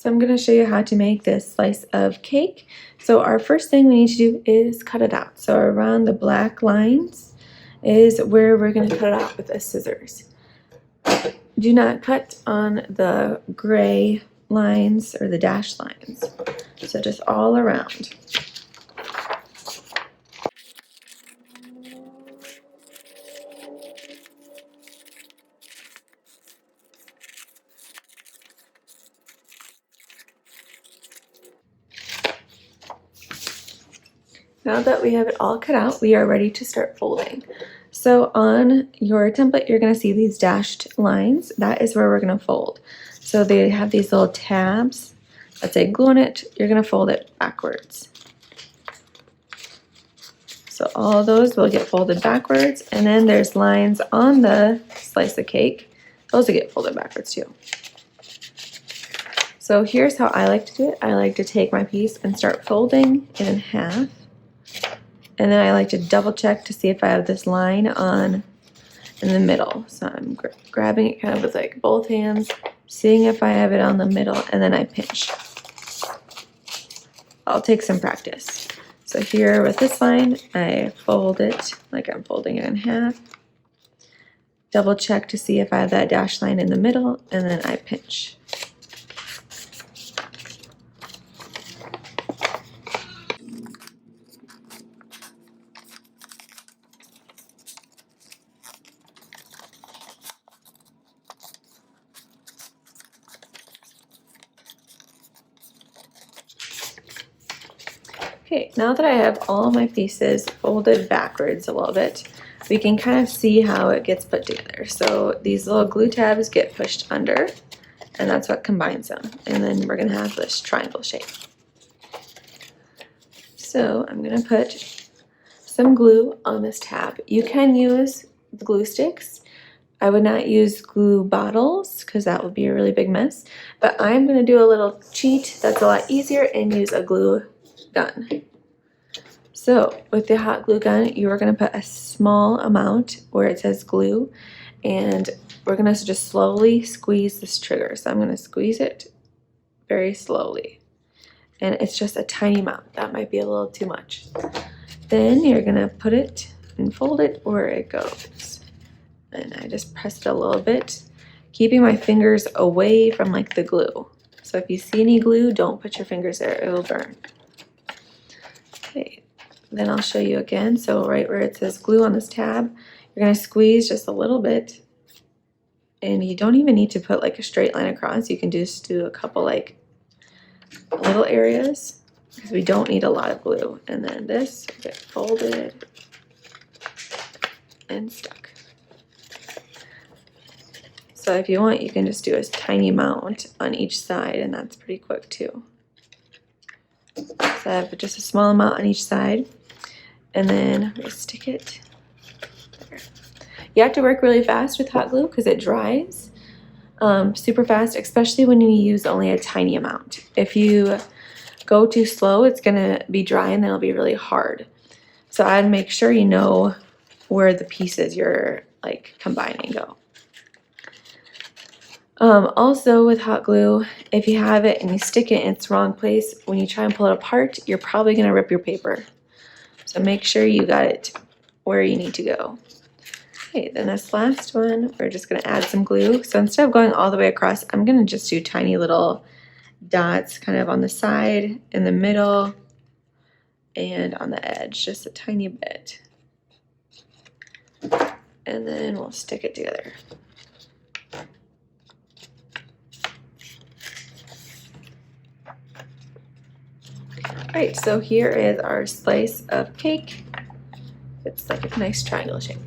So I'm going to show you how to make this slice of cake. So our first thing we need to do is cut it out. So around the black lines is where we're going to cut it out with the scissors. Do not cut on the gray lines or the dashed lines. So just all around. Now that we have it all cut out, we are ready to start folding. So on your template, you're going to see these dashed lines. That is where we're going to fold. So they have these little tabs that say glue on it. You're going to fold it backwards. So all those will get folded backwards. And then there's lines on the slice of cake. Those will get folded backwards too. So here's how I like to do it. I like to take my piece and start folding it in half. And then I like to double check to see if I have this line on in the middle. So I'm grabbing it kind of with like both hands, seeing if I have it on the middle, and then I pinch. I'll take some practice. So here with this line, I fold it like I'm folding it in half. Double check to see if I have that dashed line in the middle, and then I pinch. Okay, now that I have all my pieces folded backwards a little bit, we can kind of see how it gets put together. So these little glue tabs get pushed under, and that's what combines them. And then we're gonna have this triangle shape. So I'm gonna put some glue on this tab. You can use the glue sticks. I would not use glue bottles because that would be a really big mess, but I'm gonna do a little cheat that's a lot easier and use a glue gun. So with the hot glue gun, you are going to put a small amount where it says glue, and we're going to just slowly squeeze this trigger. So I'm going to squeeze it very slowly, and it's just a tiny amount. That might be a little too much. Then you're going to put it and fold it where it goes. And I just press it a little bit, keeping my fingers away from like the glue. So if you see any glue, don't put your fingers there, it will burn. Okay, then I'll show you again. So right where it says glue on this tab, you're gonna squeeze just a little bit, and you don't even need to put like a straight line across. You can just do a couple like little areas because we don't need a lot of glue. And then this will get folded and stuck. So if you want, you can just do a tiny amount on each side, and that's pretty quick too. So I have just a small amount on each side, and then we stick it there. You have to work really fast with hot glue because it dries super fast, especially when you use only a tiny amount. If you go too slow, it's gonna be dry and then it'll be really hard. So I'd make sure you know where the pieces you're like combining go. Also with hot glue, if you have it and you stick it in its wrong place, when you try and pull it apart, you're probably going to rip your paper. So make sure you got it where you need to go. Okay, then this last one, we're just going to add some glue. So instead of going all the way across, I'm going to just do tiny little dots kind of on the side, in the middle, and on the edge, just a tiny bit. And then we'll stick it together. Alright, so here is our slice of cake. It's like a nice triangle shape.